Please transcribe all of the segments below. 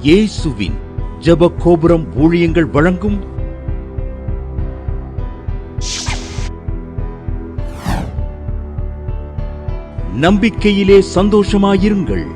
இயேசுவின் ஜெப கோபுரம் ஊழியங்கள் வழங்கும் நம்பிக்கையிலே சந்தோஷமாயிருங்கள்.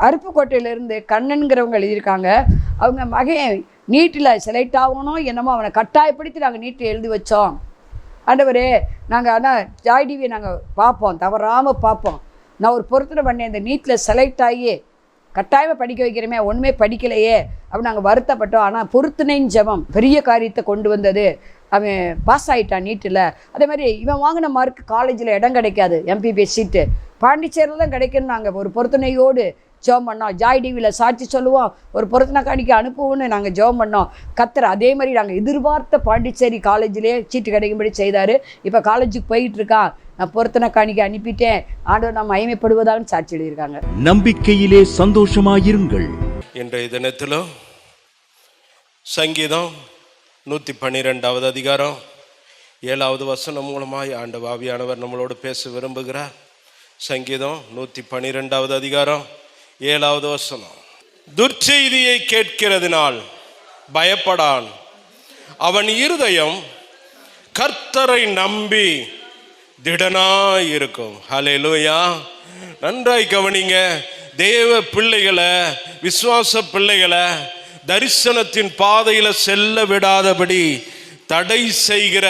அருப்புக்கோட்டையிலேருந்து கண்ணன்கிறவங்க எழுதியிருக்காங்க. அவங்க மகன் நீட்டில் செலக்ட் ஆகணும் என்னமோ அவனை கட்டாயப்படுத்தி நாங்கள் நீட்டில் எழுதி வச்சோம். ஆண்டவரே, நாங்கள் ஆனால் ஜாய் டிவியை நாங்கள் பார்ப்போம், தவறாமல் பார்ப்போம். நான் ஒரு பொருத்தனை பண்ணேன், இந்த நீட்டில் செலக்ட் ஆகி கட்டாயமாக படிக்க வைக்கிறோமே, ஒன்றுமே படிக்கலையே அப்படின்னு நாங்கள் வருத்தப்பட்டோம். ஆனால் பொருத்தனையின் ஜெபம் பெரிய காரியத்தை கொண்டு வந்தது. அவன் பாஸ் ஆகிட்டான் நீட்டில். அதே மாதிரி இவன் வாங்கின மார்க் காலேஜில் இடம் கிடைக்காது, எம்பிபிஎஸ் சீட்டு பாண்டிச்சேரியில் தான் கிடைக்குன்னு நாங்கள் ஒரு பொருத்தனையோடு ஜெபம் பண்ணோம். ஜாய் டிவியில் சாட்சி சொல்லுவோம், ஒரு பொருத்தனை காணிக்க அனுப்புவோன்னு நாங்கள் ஜெபம் பண்ணோம். கத்தர் அதே மாதிரி நாங்கள் எதிர்பார்த்த பாண்டிச்சேரி காலேஜிலே சீட்டு கிடைக்கும்படி செய்தார். இப்போ காலேஜுக்கு போயிட்டு இருக்கான். நான் பொருத்தனை காணிக்க அனுப்பிட்டேன், ஆண்டவர் நாம் மகிமைப்படுவதாக சாட்சி எழுதியிருக்காங்க. நம்பிக்கையிலே சந்தோஷமாயிருங்கள். இன்றைய தினத்திலும் சங்கீதம் 112வது அதிகாரம் 7வது வசனம் மூலமாய் ஆண்டவர் ஆவியானவர் நம்மளோடு பேச விரும்புகிறார். சங்கீதம் 112வது அதிகாரம் 7வது வசனம். துர்ச்செய்தியை கேட்கிறதினால் பயப்படான், அவன் இருதயம் கர்த்தரை நம்பி திடனாயிருக்கும். ஹல்லேலூயா. நன்றாய் கவனிங்க. தேவ பிள்ளைகளை, விசுவாச பிள்ளைகளை தரிசனத்தின் பாதையில செல்ல விடாதபடி தடை செய்கிற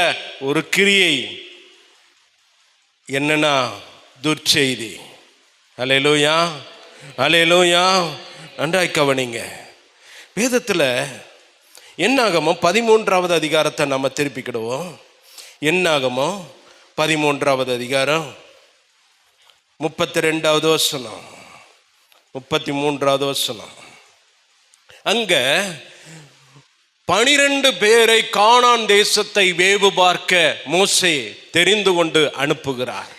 ஒரு கிரியை என்னன்னா துர்ச்செய்தி. ஹல்லேலூயா, ஹல்லேலூயா. நன்றாய் கவனிங்க. வேதத்தில் என்னாகமோ 13வது அதிகாரத்தை நம்ம திருப்பிக்கிடுவோம். என்னாகமோ 13வது அதிகாரம் 32வது வசனம், 33வது வசனம். அங்க 12 பேரை கானான் தேசத்தை வேவு பார்க்க மோசே தெரிந்து கொண்டு அனுப்புகிறார்.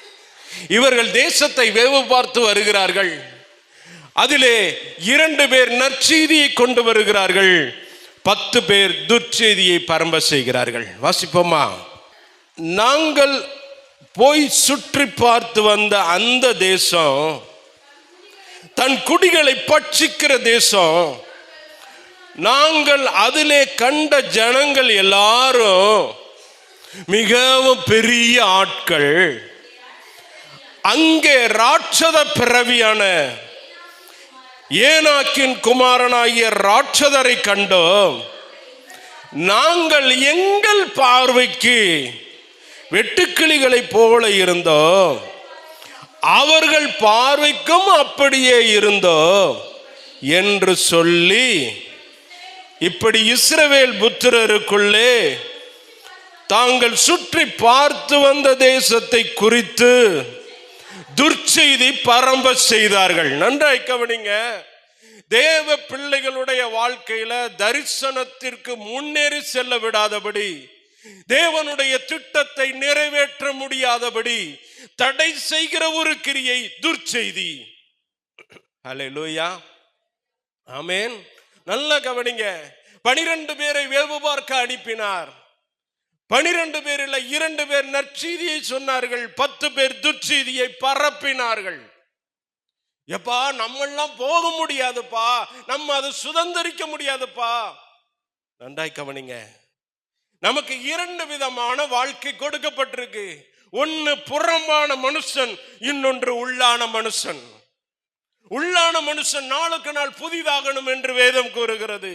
இவர்கள் தேசத்தை வேவு பார்த்து வருகிறார்கள். அதிலே 2 பேர் நற்செய்தியை கொண்டு வருகிறார்கள், 10 பேர் துர்ச்செய்தியை பரம்ப செய்கிறார்கள். வாசிப்போமா? நாங்கள் போய் சுற்றி பார்த்து வந்த அந்த தேசம் தன் குடிகளை பட்சிக்கிற தேசம். நாங்கள் அதிலே கண்ட ஜனங்கள் எல்லாரும் மிகவும் பெரிய ஆட்கள். அங்கே ராட்சத பிறவியான ஏனாக்கின் குமாரனாகிய ராட்சதரை கண்டோம். நாங்கள் எங்கள் பார்வைக்கு வெட்டுக்கிளிகளை போல இருந்தோம், அவர்கள் பார்வைக்கும் அப்படியே இருந்தோம் என்று சொல்லி, இப்படி இஸ்ரவேல் புத்திரருக்குள்ளே தாங்கள் சுற்றி பார்த்து வந்த தேசத்தை குறித்து துர்ச்செய்தி பரம்ப செய்தார்கள். நன்றாய் கவனிங்க. தேவ பிள்ளைகளுடைய வாழ்க்கையில தரிசனத்திற்கு முன்னேறி செல்ல விடாதபடி, தேவனுடைய திட்டத்தை நிறைவேற்ற முடியாதபடி தடை செய்கிற ஒரு கிரியை துர்ச்செய்தி. ஹல்லேலூயா, ஆமென். நல்ல கவனிங்க. 12 பேரை வேவு பார்க்க அனுப்பினார். 12 பேரில் 2 பேர் நற்செய்தியை சொன்னார்கள், 10 பேர் துர்ச்செய்தியை பரப்பினார்கள். எப்பா, நம்மெல்லாம் போக முடியாதுப்பா, நம்ம அதை சுதந்திரிக்க முடியாதுப்பா. நன்றாய் கவனிங்க. நமக்கு 2 விதமான வாழ்க்கை கொடுக்கப்பட்டிருக்கு. ஒன்னு புறம்பான மனுஷன், இன்னொன்று உள்ளான மனுஷன். உள்ளான மனுஷன் நாளுக்கு நாள் புதிதாகணும் என்று வேதம் கூறுகிறது.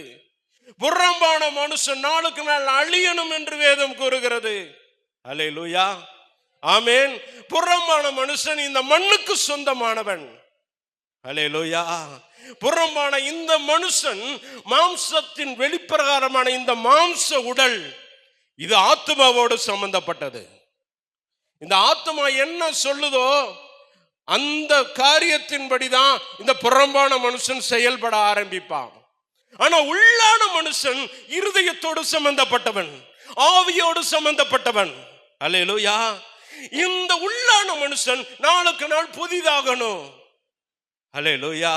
புறம்பான மனுஷன் நாளுக்கு நாள் அழியணும் என்று வேதம் கூறுகிறது. அல்லேலூயா, ஆமென். புறம்பான மனுஷன் இந்த மண்ணுக்கு சொந்தமானவன். அல்லேலூயா. புறம்பான இந்த மனுஷன் மாம்சத்தின் வெளிப்பிரகாரமான இந்த மாம்ச உடல், இது ஆத்மாவோடு சம்பந்தப்பட்டது. இந்த ஆத்மா என்ன சொல்லுதோ அந்த காரியத்தின்படிதான் இந்த புறம்பான மனுஷன் செயல்பட ஆரம்பிப்பான். ஆனா உள்ளான மனுஷன் இருதயத்தோடு சம்பந்தப்பட்டவன், ஆவியோடு சம்பந்தப்பட்டவன். அல்லேலூயா. இந்த உள்ளான மனுஷன் நாளுக்கு நாள் புதிதாகணும். அல்லேலூயா,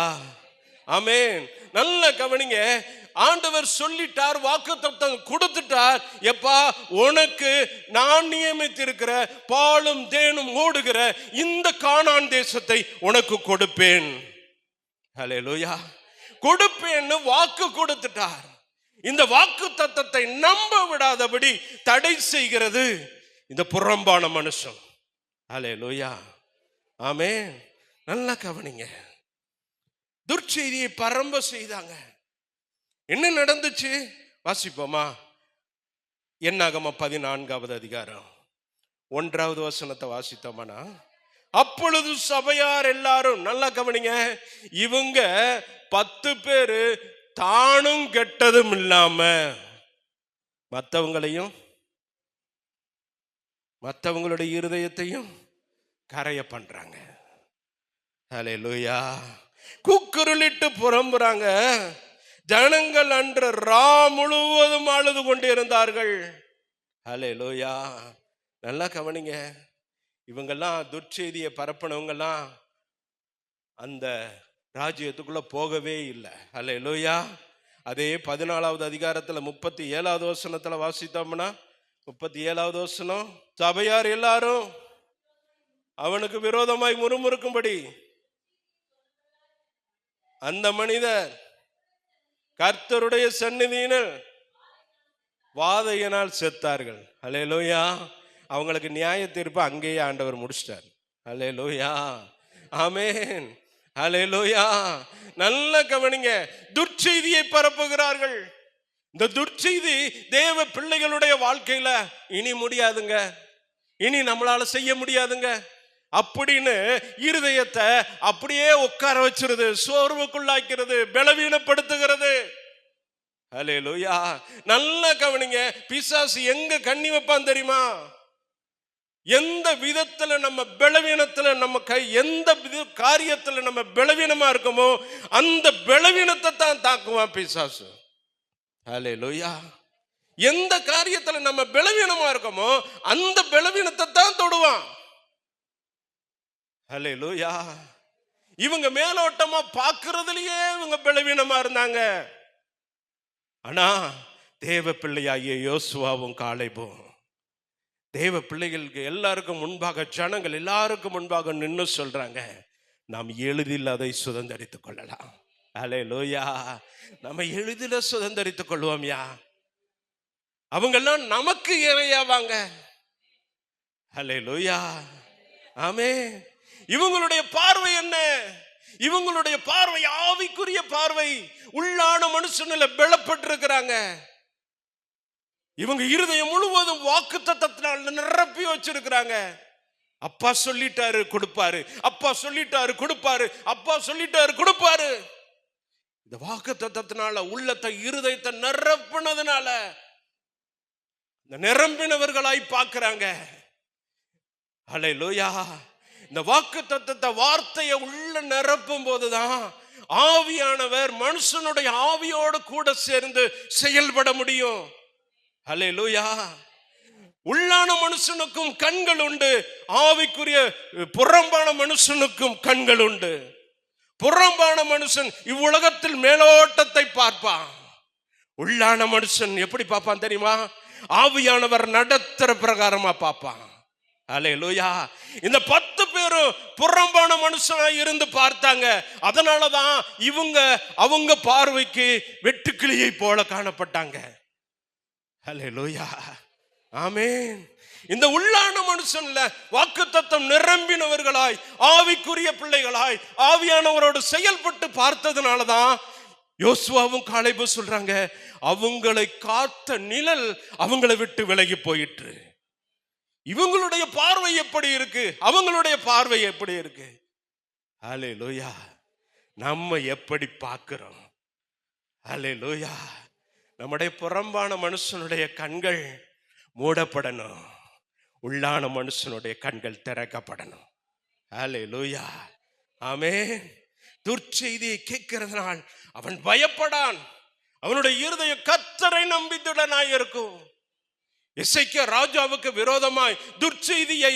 ஆமென். நல்ல கவனிங்க. ஆண்டவர் சொல்லிட்டார், வாக்குத்தத்தம் கொடுத்துட்டார். எப்பா, உனக்கு நான் நியமித்திருக்கிற பாலும் தேனும் ஓடுகிற இந்த கானான் தேசத்தை உனக்கு கொடுப்பேன். ஹல்லேலூயா. கொடுப்பேன்னு வாக்கு கொடுத்துட்டார். இந்த வாக்கு தத்தத்தை நம்ப விடாதபடி தடை செய்கிறது இந்த புறம்பான மனுஷன். ஹல்லேலூயா, ஆமென். நல்லா கவனிங்க. துர்ச்செய்தியை பரம்ப செய்தாங்க. என்ன நடந்துச்சு வாசிப்போமா? என்னாகமம் 14வது அதிகாரம் 1வது வசனத்தை வாசித்தோம்னா, அப்பொழுது சபையார் எல்லாரும், நல்லா கவனிங்க, இவங்க 10 பேரு தானும் கெட்டதும் இல்லாம மற்றவங்களுடைய இருதயத்தையும் கரைய பண்றாங்க. ஹல்லேலூயா. கூக்குரலிட்டு புறம்புறாங்க. ஜனங்கள் அன்று ரா முழுவதும் அழுது கொண்டு இருந்தார்கள். ஹல்லேலூயா. நல்லா கவனிங்க, இவங்கெல்லாம் துர்ச்செய்தியை பரப்பினவங்கெல்லாம் அந்த ராஜ்யத்துக்குள்ள போகவே இல்லை. ஹல்லேலூயா. அதே 14வது அதிகாரத்துல 37வது வசனத்துல வாசித்தோம்னா, 37வது வசனம், சபையார் எல்லாரும் அவனுக்கு விரோதமாய் முறுமுறுக்கும்படி அந்த மனிதர் கர்த்தருடைய சந்நிதியினர் வாதையினால் செத்தார்கள். ஹல்லேலூயா. அவங்களுக்கு நியாய தீர்ப்பு அங்கேயே ஆண்டவர் முடிச்சிட்டார். ஹல்லேலூயா. ஆமென். ஹல்லேலூயா. நல்ல கவனிங்க, துர்ச்செய்தியை பரப்புகிறார்கள். இந்த துர்ச்செய்தி தேவ பிள்ளைகளுடைய வாழ்க்கையில இனி முடியாதுங்க, இனி நம்மளால செய்ய முடியாதுங்க அப்படின்னு இருதயத்தை அப்படியே உட்கார வச்சிருது, சோர்வுக்குள்ளாக்கிறது, பலவீனப்படுத்துகிறது. ஹல்லேலூயா. நல்லா கவனிங்க, பிசாசு எங்க கண்ணி வைப்பான் தெரியுமா? எந்த விதத்துல நம்ம பலவீனத்துல நம்ம எந்த காரியத்துல நம்ம பலவீனமா இருக்கோமோ அந்த பலவீனத்தை தான் தாக்குவான் பிசாசு. ஹல்லேலூயா. எந்த காரியத்துல நம்ம பலவீனமா இருக்கோமோ அந்த பலவீனத்தை தான் தொடுவான். ஹல்லேலூயா. இவங்க மேலோட்டமா பார்க்கிறதுலயே இவங்க பலவீனமா இருந்தாங்க. ஆனா தேவ பிள்ளையாகிய யோசுவாவும் காலேபும் தேவ பிள்ளைகளுக்கு எல்லாருக்கும் முன்பாக, ஜனங்கள் எல்லாருக்கும் முன்பாக நின்று சொல்றாங்க, நாம் எளிதில் அதை சுதந்தரித்துக் கொள்ளலாம். ஹல்லேலூயா. நம்ம எளிதில் சுதந்தரித்துக் கொள்வோம்யா. அவங்கெல்லாம் நமக்கு இறையாவாங்க. ஹல்லேலூயா. ஆமென். இவங்களுடைய பார்வை என்ன? இவங்களுடைய பார்வை ஆவிக்குரிய பார்வை. உள்ளான மனுஷனில பலப்பட்டிருக்கிறாங்க. இவங்க இருதயம் முழுவதும் வாக்குத்தத்தத்தினால் நிரப்பி வச்சிருக்கிறாங்க. அப்பா சொல்லிட்டாரு கொடுப்பாரு, அப்பா சொல்லிட்டாரு கொடுப்பாரு, அப்பா சொல்லிட்டாரு கொடுப்பாரு. இந்த வாக்குத்தத்தத்தினால உள்ளத்தை இருதயத்தை நிரப்பினதுனால இந்த நிரம்பினவர்களாய் பார்க்கிறாங்க. ஹல்லேலூயா. இந்த வாக்குத்தத்தத்தை வார்த்தையை உள்ள நிரப்பும் போதுதான் ஆவியானவர் மனுஷனுடைய ஆவியோடு கூட சேர்ந்து செயல்பட முடியும். ஹல்லேலூயா. உள்ளான மனுஷனுக்கும் கண்கள் உண்டு, ஆவிக்குரிய புறம்பான மனுஷனுக்கும் கண்கள் உண்டு. புறம்பான மனுஷன் இவ்வுலகத்தில் மேலோட்டத்தை பார்ப்பான். உள்ளான மனுஷன் எப்படி பார்ப்பான் தெரியுமா? ஆவியானவர் நடத்துற பிரகாரமா பார்ப்பான். ஹல்லேலூயா. இந்த 10 பேரும் புறம்பான மனுஷனா இருந்து பார்த்தாங்க. அதனாலதான் இவங்க அவங்க பார்வைக்கு வெட்டுக்கிளியை போல காணப்பட்டாங்க. ஹல்லேலூயா. ஆமென். இந்த உள்ளான மனுஷன்ல வாக்குத்தத்தம் நிரம்பினவர்களாய், ஆவிக்குரிய பிள்ளைகளாய், ஆவியானவரோடு செயல்பட்டு பார்த்ததுனாலதான் யோசுவாவும் காலேபும் சொல்றாங்க, அவங்களை காத்த நிழல் அவங்களை விட்டு விலகி போயிற்று. இவங்களுடைய பார்வை எப்படி இருக்கு? அவங்களுடைய பார்வை எப்படி இருக்கு? ஹல்லேலூயா. நம்ம எப்படி பார்க்கிறோம்? ஹல்லேலூயா. நம்முடைய புறம்பான மனுஷனுடைய கண்கள் மூடப்படணும், உள்ளான மனுஷனுடைய கண்கள் திறக்கப்படணும். ஹல்லேலூயா. ஆமென். துர்ச்செய்தியை கேட்கிறதுனால் அவன் பயப்படான். அவனுடைய இருதயம் கர்த்தரை நம்பித்துடனாய் இருக்கும். எசேக்கியா ராஜாவுக்கு விரோதமாய் துர்ச்செய்தியை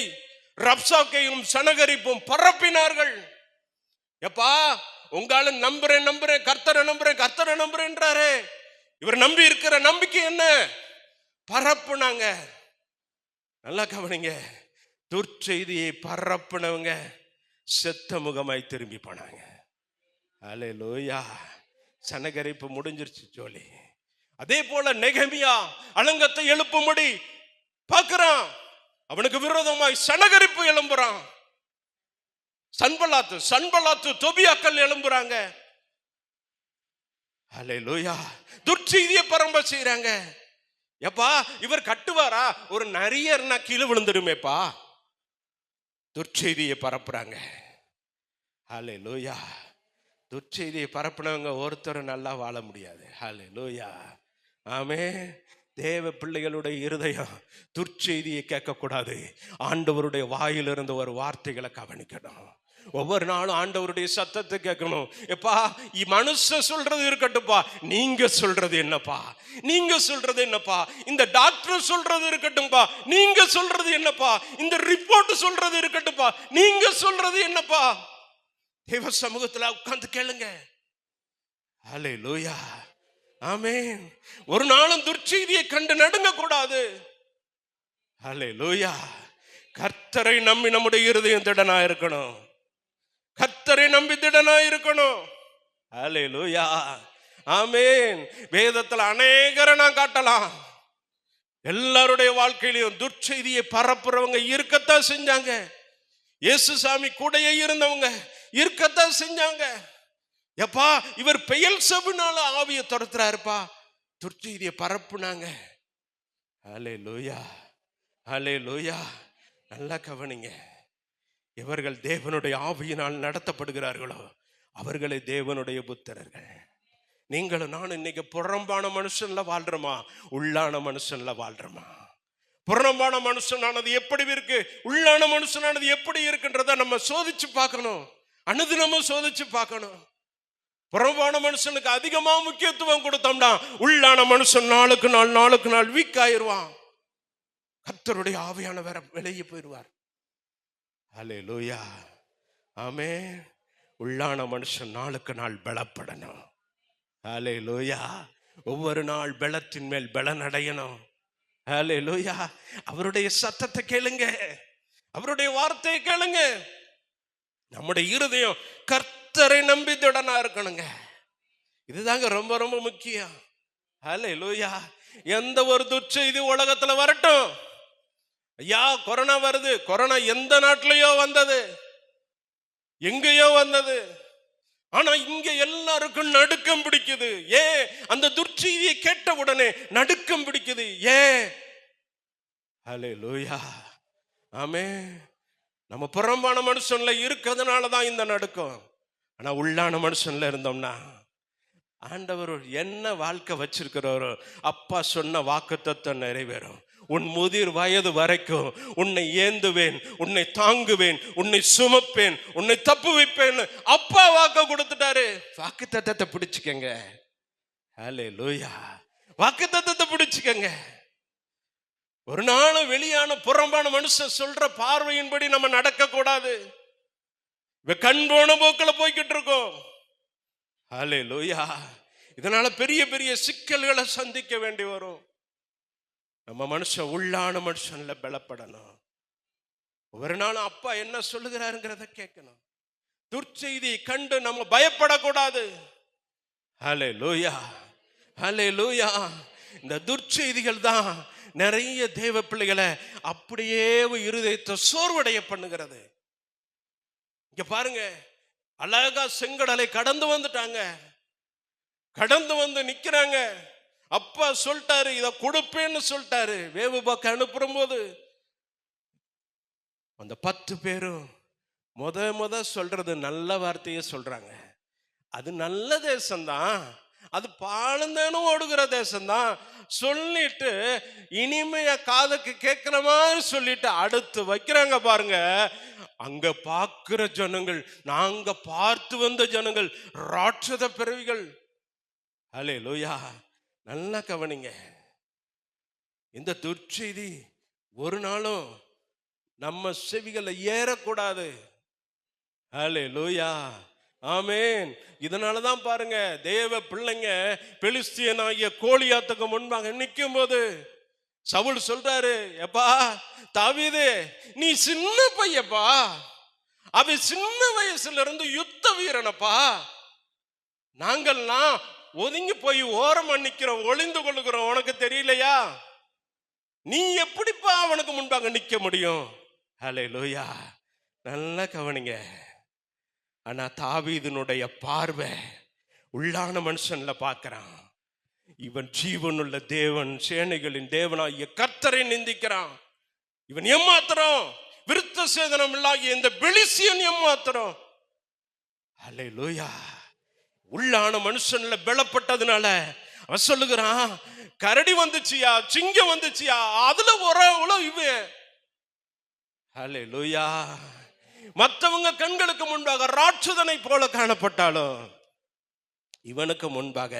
ரப்சாக்கையும் சனகரிப்பும் பரப்பினார்கள். எப்பா, உங்களால நம்புறேன் நம்புறேன் கர்த்தரை நம்புறேன் கர்த்தரை நம்புறேன்றாரே, இவர் நம்பி இருக்கிற நம்பிக்கை என்ன? பரப்புனாங்க. நல்லா கவனிங்க, துர்ச்செய்தியை பரப்புனவங்க செத்த முகமாய் திரும்பி போனாங்க. ஹல்லேலூயா. சனகரிப்பு முடிஞ்சிருச்சு ஜோலி. அதே போல நெகமியா அலங்கத்தை எழுப்பும்படி பார்க்கிறான். அவனுக்கு விரோதமாய் சனகரிப்பு எழும்புறான். சன்பலாத்து தொபியாக்கள் எழும்புறாங்க. ஹல்லேலூயா. துர்ச்செய்தியை பரம்ப செய்யறாங்க. எப்பா இவர் கட்டுவாரா? ஒரு நரியர்னா கீழே விழுந்துடுமேப்பா. துர்ச்செய்தியை பரப்புறாங்க. ஹல்லேலூயா. துர்ச்செய்தியை பரப்புனவங்க ஒருத்தர் நல்லா வாழ முடியாது. ஹல்லேலூயா. ஆமென். தேவ பிள்ளைகளுடைய இருதயம் துர்ச்செய்தியை கேட்கக்கூடாது. ஆண்டவருடைய வாயிலிருந்து ஒரு வார்த்தைகளை கவனிக்கணும். ஒவ்வொரு நாளும் ஆண்டவருடைய சத்தத்தை கேட்கணும். எப்பா மனுஷன் சொல்றது இருக்கட்டும்பா, நீங்க சொல்றது என்னப்பா? நீங்க சொல்றது என்னப்பா? இந்த டாக்டர் சொல்றது இருக்கட்டும்பா, நீங்க சொல்றது என்னப்பா? இந்த ரிப்போர்ட் சொல்றது இருக்கட்டும்பா, நீங்க சொல்றது என்னப்பா? தேவ சமூகத்துல உட்கார்ந்து கேளுங்க. ஹல்லேலூயா. ஆமென். ஒரு நாளும் துர்ச்செய்தியை கண்டு நடுங்க கூடாது. ஹல்லேலூயா. கர்த்தரை நம்பி நம்முடைய இருதயம் திடனா இருக்கணும். கர்த்தரை நம்பி திடனா இருக்கணும். ஹல்லேலூயா. ஆமென். வேதத்துல அநேகரை நான் காட்டலாம். எல்லாருடைய வாழ்க்கையிலும் துர்ச்செய்தியை பரப்புறவங்க இருக்கத்தான் செஞ்சாங்க. இயேசு சாமி கூடயே இருந்தவங்க இருக்கத்தான் செஞ்சாங்க. எப்பா இவர் பெயல்செபூனால ஆவியை துரத்துறாருப்பா, துர்ச்செய்தியை பரப்புனாங்க. ஹல்லேலூயா. ஹல்லேலூயா. நல்லா கவனிங்க. இவர்கள் தேவனுடைய ஆவியினால் நடத்தப்படுகிறார்களோ அவர்களே தேவனுடைய புத்திரர்கள். நீங்களும் நானும் இன்னைக்கு புறம்பான மனுஷன்ல வாழ்றோமா, உள்ளான மனுஷன்ல வாழ்றோமா? புறம்பான மனுஷனானது எப்படி இருக்கு, உள்ளான மனுஷனானது எப்படி இருக்குன்றத நம்ம சோதிச்சு பார்க்கணும். அனுதினமும் சோதிச்சு பார்க்கணும். புறம்பான மனுஷனுக்கு அதிகமா முக்கியத்துவம் கொடுத்தோம்னா உள்ளான மனுஷன் நாளுக்கு நாள் வீக் ஆயிருவான். கர்த்தருடைய ஆவியானவர் விலகி போயிடுவார். ஹல்லேலூயா. ஆமென். உள்ளான மனுஷன் நாளுக்கு நாள் பலப்படணும். ஹல்லேலூயா. ஒவ்வொரு நாள் பலத்தின் மேல் பலன் அடையணும். ஹல்லேலூயா. அவருடைய சத்தத்தை கேளுங்க, அவருடைய வார்த்தையை கேளுங்க. நம்முடைய இருதயம் கர்த்தரை நம்பி திடனா இருக்கணுங்க. இதுதாங்க ரொம்ப ரொம்ப முக்கியம். ஹல்லேலூயா. எந்த ஒரு துர்ச்செய்தி உலகத்துல வரட்டும். ஐயா கொரோனா வருது, கொரோனா எந்த நாட்டிலேயோ வந்தது, எங்கேயோ வந்தது. ஆனா இங்க எல்லாருக்கும் நடுக்கம் பிடிக்குது. ஏன்? அந்த துர்ச்செய்தியை கேட்ட உடனே நடுக்கம் பிடிக்குது. ஏன்? ஹல்லேலூயா. ஆமென். நம்ம புறம்பான மனுஷன்ல இருக்கிறதுனாலதான் இந்த நடுக்கம். ஆனா உள்ளான மனுஷன்ல இருந்தோம்னா ஆண்டவர் என்ன வாழ்க்கை வச்சிருக்கிறாரோ அப்பா சொன்ன வாக்குத்தத்தம் நிறைவேறும். உன் முதிர் வயது வரைக்கும் உன்னை ஏந்துவேன், உன்னை தாங்குவேன், உன்னை சுமப்பேன், உன்னை தப்பு வைப்பேன் அப்பா வாக்கு கொடுத்துட்டாரு. வாக்குத்தத்தத்தை பிடிச்சுக்கங்க. ஹல்லேலூயா. வாக்குத்தத்தத்தை பிடிச்சுக்கங்க. ஒரு நாளும் வெளியான புறம்பான மனுஷன் சொல்ற பார்வையின்படி நம்ம நடக்க கூடாது. கண் போன போக்கில் போய்கிட்டு இருக்கோம். ஹல்லேலூயா. இதனால பெரிய பெரிய சிக்கல்களை சந்திக்க வேண்டி வரும். நம்ம மனுஷன் உள்ளான மனுஷன்ல பலப்படணும். ஒரு நாளும் அப்பா என்ன சொல்லுகிறாருங்கிறத கேட்கணும். துர்ச்செய்தி கண்டு நம்ம பயப்படக்கூடாது. ஹல்லேலூயா. ஹல்லேலூயா. இந்த துர்ச்செய்திகள் தான் நிறைய தேவ பிள்ளைகளை அப்படியே இருதயத்தை சோர்வடைய பண்ணுகிறது. இங்க பாருங்க, அழகா செங்கடலை கடந்து வந்துட்டாங்க. கடந்து வந்து நிக்கிறாங்க. அப்பா சொல்லிட்டாரு, இத கொடுப்பேன்னு சொல்லிட்டாரு. வேவு பார்க்க அனுப்புற போது அந்த 10 பேரும் முத சொல்றது நல்ல வார்த்தையே சொல்றாங்க. அது நல்ல தேசம்தான், அது பாலந்தேனும் ஓடுகிற தேசம்தான் சொல்லிட்டு இனிமைய காதுக்கு கேட்கிற மாதிரி சொல்லிட்டு அடுத்து வைக்கிறாங்க பாருங்க. அங்க பார்க்கிற ஜனங்கள், நாங்க பார்த்து வந்த ஜனங்கள் ராட்சத பிறவிகள். ஹல்லேலூயா. நல்லா கவனிங்க. இந்த துர்ச்செய்தி ஒரு நாளும் நம்ம செவிகளை ஏறக்கூடாது. ஹல்லேலூயா. ஆமென். இதனாலதான் பாருங்க தேவ பிள்ளைங்க பெலிஸ்தியனாகிய கோலியாத்துக்கு முன்பாக நிற்கும் போது சவுல் சொல்றாரு, எப்பா தாவீது நீ சின்ன பையப்பா, அவன் சின்ன வயசுல இருந்து யுத்த வீரனப்பா, நாங்கள்லாம் ஒதுங்கி போய் ஓரமா நிக்கிறோம், ஒளிந்து கொள்ளுகிறோம், உனக்கு தெரியலையா? நீ எப்படிப்பா அவனுக்கு முன்பாக நிக்க முடியும்? ஹல்லேலூயா. நல்லா கவனிங்க. ஆனா தாவீதினுடைய பார்வை உள்ளான மனுஷன்ல பார்க்கிறான். இவன் ஜீவனுள்ள தேவன், சேனைகளின் தேவனாகிய கர்த்தரை நிந்திக்கிறான். இவன் ஏமாத்திரம், விருத்த சேதனம் இல்லாகிய இந்த பெலிசியன் ஏமாத்திரம். அல்லேலூயா. உள்ளான மனுஷன்ல பலப்பட்டதுனால அவன் சொல்லுகிறான், கரடி வந்துச்சியா, சிங்கம் வந்துச்சியா, அதுல ஒரு இவன். அல்லேலூயா. மற்றவங்க கண்களுக்கு முன்பாக ராட்சதனை போல காணப்பட்டாலும் இவனுக்கு முன்பாக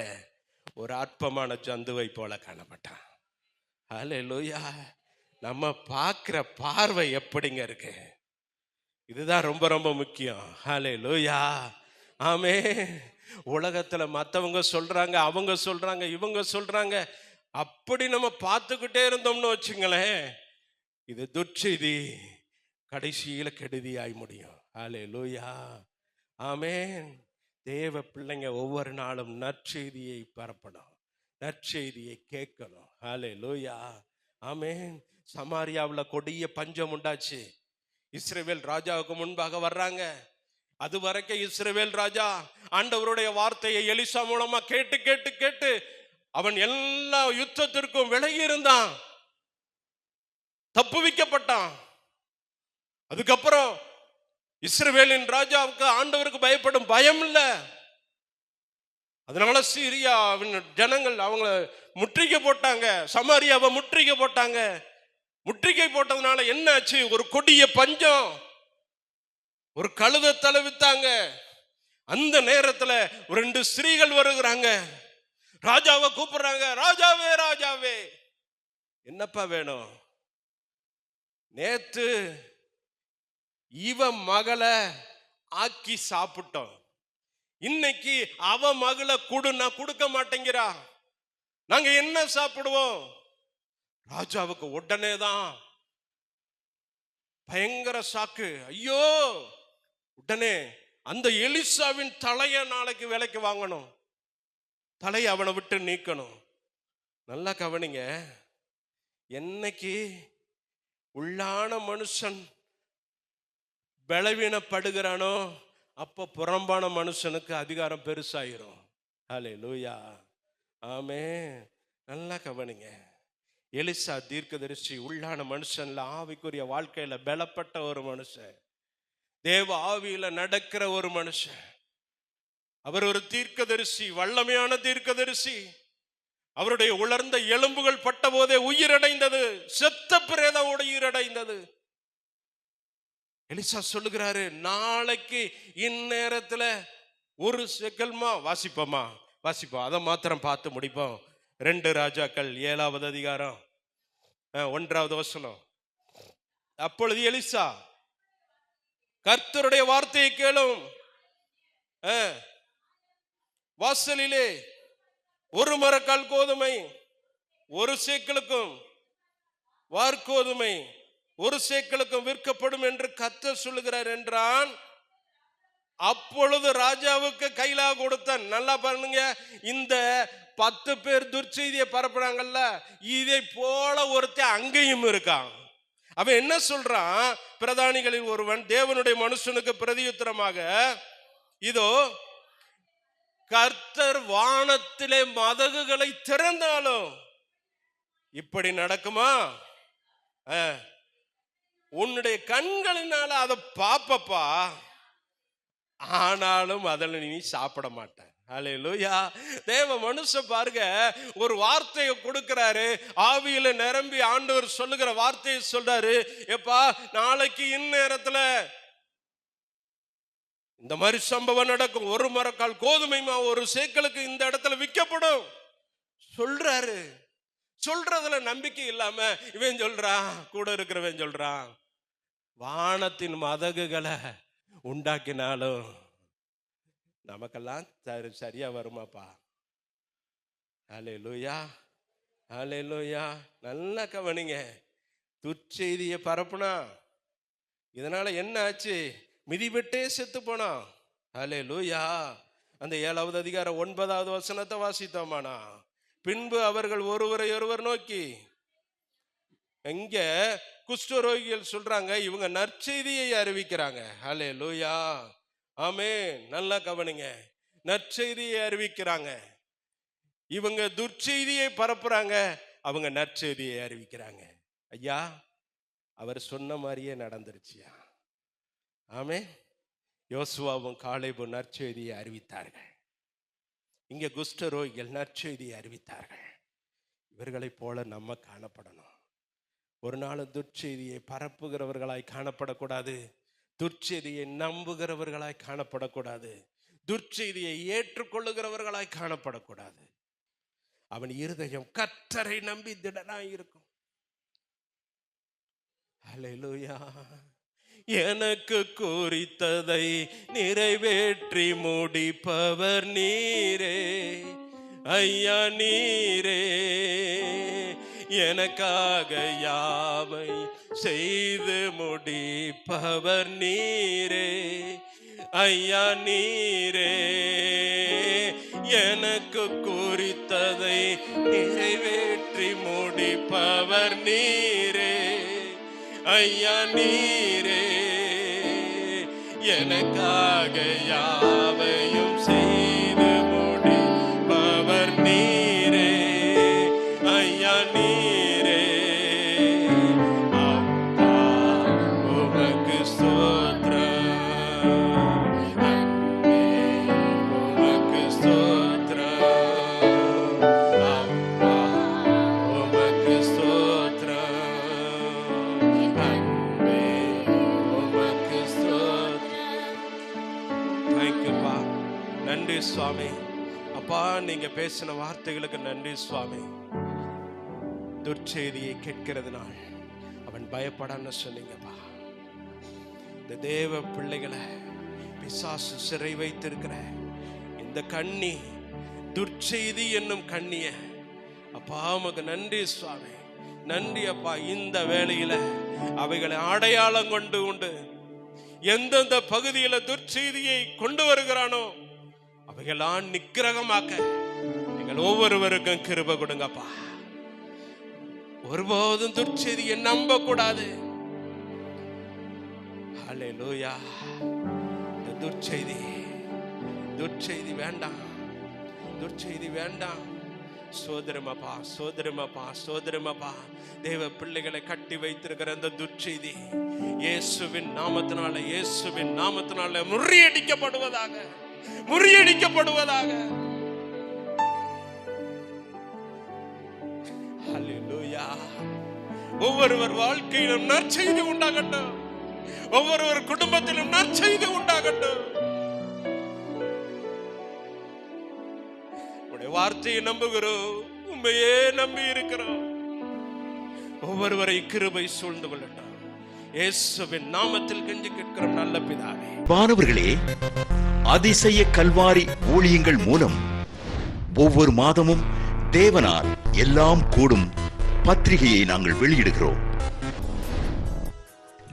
ஒரு அற்பமான ஜந்துவை போல காணப்பட்டான். அல்லேலூயா. நம்ம பார்க்கிற பார்வை எப்படிங்க இருக்கு? இதுதான் ரொம்ப ரொம்ப முக்கியம். அல்லேலூயா. ஆமே. உலகத்துல மற்றவங்க சொல்றாங்க, அவங்க சொல்றாங்க, இவங்க சொல்றாங்க, அப்படி நம்ம பார்த்துக்கிட்டே இருந்தோம்னு வச்சுங்களேன், இது துர்ச்செய்தி கடைசியில கெடுதியாய் முடியும். அல்லேலூயா. ஆமென். தேவ பிள்ளைங்க ஒவ்வொரு நாளும் நற்செய்தியை பரப்பணும், நற்செய்தியை கேட்கணும். அல்லேலூயா. ஆமென். சமாரியாவில் கொடிய பஞ்சம் உண்டாச்சு. இஸ்ரவேல் ராஜாவுக்கு முன்பாக வர்றாங்க. அது வரைக்கும் இஸ்ரவேல் ராஜா ஆண்டவருடைய வார்த்தையை எலிசா மூலமா கேட்டு கேட்டு கேட்டு அவன் எல்லா யுத்தத்திற்கும் விலகி இருந்தான், தப்புவிக்கப்பட்டான். அதுக்கப்புறம் இஸ்ரவேலின் ராஜாவுக்கு ஆண்டவருக்கு பயப்படும் பயம் இல்லை. அதனால சீரியாவின் ஜனங்கள் அவங்கள முற்றுகை போட்டாங்க, சமாரியாவை முற்றுகை போட்டாங்க. முற்றுகை போட்டதுனால என்ன ஆச்சு? ஒரு கொடிய பஞ்சம், ஒரு கழுதை தழுவித்தாங்க. அந்த நேரத்துல 2 ஸ்திரீகள் வருகிறாங்க, ராஜாவை கூப்பிடுறாங்க. ராஜாவே, ராஜாவே, என்னப்பா வேணும்? நேத்து இவ மகளை ஆக்கி சாப்பிட்டோம், இன்னைக்கு அவ மகளை கொடுன்னா கொடுக்க மாட்டேங்கிறா, நாங்க என்ன சாப்பிடுவோம்? ராஜாவுக்கு உடனே தான் பயங்கர சாக்கு. ஐயோ, உடனே அந்த எலிசாவின் தலைய நாளைக்கு விலைக்கு வாங்கணும், தலையை அவனை விட்டு நீக்கணும். நல்லா கவனிங்க, என்னைக்கு உள்ளான மனுஷன் பலவீனப்படுகிறானோ அப்ப புறம்பான மனுஷனுக்கு அதிகாரம் பெருசாயிரும். அல்லேலூயா. ஆமென். நல்லா கவனிங்க, எலிசா தீர்க்கதரிசி உள்ளான மனுஷன்ல ஆவிக்குரிய வாழ்க்கையில பலப்பட்ட ஒரு மனுஷன், தேவ ஆவியில நடக்கிற ஒரு மனுஷன். அவர் ஒரு தீர்க்கதரிசி, வல்லமையான தீர்க்கதரிசி. அவருடைய உலர்ந்த எலும்புகள் பட்ட போதே உயிரடைந்தது, செத்த பிரேதம் உயிரடைந்தது. எலிசா சொல்லுகிறாரு, நாளைக்கு இந்நேரத்துல ஒரு செக்கல்மா வாசிப்போமா? வாசிப்போம், அதை மாத்திரம் பார்த்து முடிப்போம். 2 ராஜாக்கள் 7வது அதிகாரம் 1வது வசனம். அப்பொழுது எலிசா, கர்த்தருடைய வார்த்தையை கேளும், வாசலிலே 1 மரக்கால் கோதுமை 1 சேக்கலுக்கும் வார்கோதுமை 1 சேக்கலுக்கும் விற்கப்படும் என்று கர்த்தர் சொல்லுகிறார் என்றான். அப்பொழுது ராஜாவுக்கு கைலா கொடுத்தான். நல்லா பாருங்க, இந்த 10 பேர் துர்ச்செய்தியை பரப்புறாங்கல்ல, இதை போல ஒருத்தன் அங்கேயும் இருக்கான். அவன் என்ன சொல்றான்? பிரதானிகளில் ஒருவன் தேவனுடைய மனுஷனுக்கு பிரதியுத்தரமாக, இதோ கர்த்தர் வானத்திலே மதகுகளை திறந்தாலும் இப்படி நடக்குமா? உன்னுடைய கண்களினால அதை பாப்பப்பா, ஆனாலும் அதில் நீ சாப்பிட மாட்ட. அல்லேலூயா. தேவ மனுஷன் பாருங்க, ஒரு வார்த்தையை கொடுக்கிறாரு, ஆவியில நிரம்பி ஆண்டவர் சொல்லுகிற வார்த்தையை சொல்றாரு. எப்பா, நாளைக்கு இந்நேரத்துல இந்த மாதிரி சம்பவம் நடக்கும், 1 மரக்கால் கோதுமை மாவு 1 சேக்கலுக்கு இந்த இடத்துல விற்கப்படும் சொல்றாரு. சொல்றதுல நம்பிக்கை இல்லாம இவன் சொல்றான், கூட இருக்கிறவன் சொல்றான், வானத்தின் மதகுகளை உண்டாக்கினாலும் நமக்கெல்லாம் சரியா வருமாப்பா? அல்லேலூயா, அல்லேலூயா. நல்லா கவனிங்க, துர்ச்செய்தியை பரப்புனா இதனால என்ன ஆச்சு? மிதிபெட்டே செத்து போனான். அல்லேலூயா. அந்த 7வது அதிகாரம் 9வது வசனத்தை வாசித்தோமானா, பின்பு அவர்கள் ஒருவரை ஒருவர் நோக்கி, எங்க குஷ்டரோகிகள் சொல்றாங்க, இவங்க நற்செய்தியை அறிவிக்கிறாங்க. அல்லேலூயா. ஆமென். நல்லா கவனிங்க, நற்செய்தியை அறிவிக்கிறாங்க. இவங்க துர்ச்செய்தியை பரப்புறாங்க, அவங்க நற்செய்தியை அறிவிக்கிறாங்க. ஐயா, அவர் சொன்ன மாதிரியே நடந்துருச்சியா. ஆமே. யோசுவாவும் காலேபும் நற்செய்தியை அறிவித்தார்கள். இங்க குஷ்டரோகிகள் நற்செய்தியை அறிவித்தார்கள். இவர்களைப் போல நம்ம காணப்படணும். ஒரு நாள் துர்ச்செய்தியை பரப்புகிறவர்களாய் காணப்படக்கூடாது. துர்ச்செய்தியை நம்புகிறவர்களாய் காணப்படக்கூடாது. துர்ச்செய்தியை ஏற்றுக்கொள்ளுகிறவர்களாய் காணப்படக்கூடாது. அவன் இருதயம் கர்த்தரை நம்பி திடனாய் இருக்கும். அல்லேலூயா. எனக்கு குறித்ததை நிறைவேற்றி முடிப்பவர் நீரே ஐயா, நீரே. எனக்காக யாவை செய்து முடிப்பவர் நீரே ஐயா, நீரே. எனக்கு குறித்ததை நிறைவேற்றி முடிப்பவர் நீரே ஐயா, நீரே. எனக்காக யாவையும் செய்து முடிப்பவர் நீரே ஐயா, நீரே. அப்பா உமக்கு ஸ்தோத்திரம், உமக்கு ஸ்தோத்திரம். அப்பா உமக்கு ஸ்தோத்திரம், உமக்கு ஸ்தோத்திரம். தேங்க்யூப்பா. நன்றி சுவாமி. அப்பா, நீங்க பேசின வார்த்தைகளுக்கு நன்றி சுவாமி. துர்ச்செய்தியை கேட்கிறதுனால் அவன் பயப்படான்னு சொன்னீங்கப்பா. இந்த தேவ பிள்ளைகளை பிசாசு சிறை வைத்திருக்கிற இந்த கண்ணி, துர்ச்செய்தி என்னும் கண்ணிய அப்பா உமக்கு நன்றி சுவாமி. நன்றி அப்பா. இந்த வேளையில அவைகளை அடையாளம் கொண்டு உண்டு எந்தெந்த பகுதியில துர்ச்செய்தியை கொண்டு வருகிறானோ அவைகளாம் நிக்கிரகமாக்க நீங்கள் ஒவ்வொருவருக்கும் கிருபை கொடுங்கப்பா. ஒருபோதும் துர்ச்செய்தியை நம்ப கூடாது. ஹல்லேலூயா. இந்த துர்ச்செய்தி வேண்டாம், துர்ச்செய்தி வேண்டாம். சோதரமப்பா, சோதரமப்பா, சோதரமப்பா. தேவ பிள்ளைகளை கட்டி வைத்திருக்கிற அந்த துர்ச்செய்தி இயேசுவின் நாமத்தினால, இயேசுவின் நாமத்தினால முறியடிக்கப்படுவதாக, முறியடிக்கப்படுவதாக. ஹல்லேலூயா. ஒவ்வொருவர் வாழ்க்கையிலும் நற்செய்தி உண்டாகட்டும், ஒவ்வொருவர் குடும்பத்திலும் நற்செய்தி உண்டாகட்டும். உடைய வார்த்தையை நம்புகிறோம், உண்மையே நம்பி இருக்கிறோம். ஒவ்வொருவரை கிருபை சூழ்ந்து கொள்ளட்டும். இயேசுவின் நாமத்தில் கெஞ்சி கேட்கிறோம் நல்ல பிதாவே. மாணவர்களே, அதிசய கல்வாரி ஊழியங்கள் மூலம் ஒவ்வொரு மாதமும் தேவனால் எல்லாம் கூடும் பத்திரிகையை நாங்கள் வெளியிடுகிறோம்.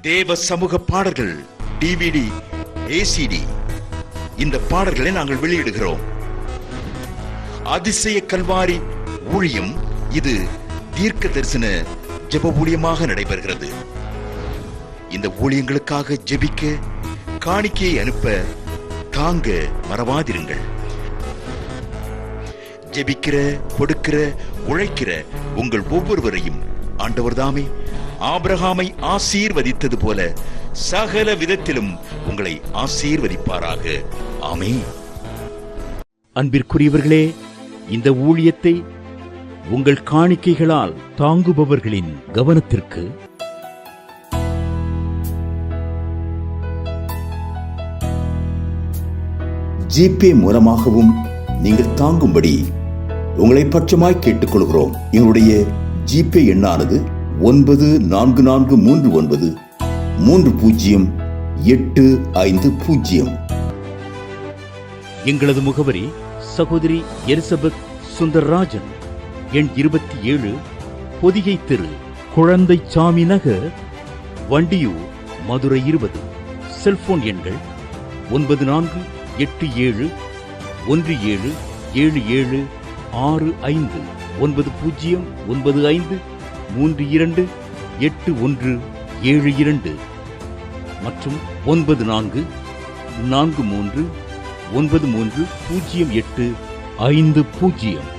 தேவ சமூக பாடல்கள் DVD, ACD இந்த பாடல்களை நாங்கள் வெளியிடுகிறோம். அதிசய கல்வாரி ஊழியம் இது தீர்க்க தரிசன ஜெப ஊழியமாக நடைபெறுகிறது. இந்த ஊழியங்களுக்காக ஜெபிக்க, காணிக்கையை அனுப்ப தாங்க மறவாதிருங்கள். ஜெபிக்கிற, கொடுக்கிற, உழைக்கிற உங்கள் ஒவ்வொருவரையும் ஆண்டவர் தாமே ஆபிரகாமை ஆசீர்வதித்தது போல சகல விதத்திலும் உங்களை ஆசீர்வதிப்பாராக. ஆமென். அன்பிற்குரியவர்களே, இந்த ஊழியத்தை உங்கள் காணிக்கைகளால் தாங்குபவர்களின் கவனத்திற்கு ஜிபே மூலமாகவும் நீங்கள் தாங்கும்படி உங்களை பட்சமாய் கேட்டுக்கொள்கிறோம். எங்களுடைய ஜிபே எண்ணானது 9439308550. எங்களது முகவரி சகோதரி எலிசபெத் சுந்தர்ராஜன், எண் 27, பொதிகை தெரு, குழந்தைச்சாமி நகர், வண்டியூர், மதுரை 20. செல்போன் எண்கள் 9487177765 9095328172 மற்றும் 9443 930850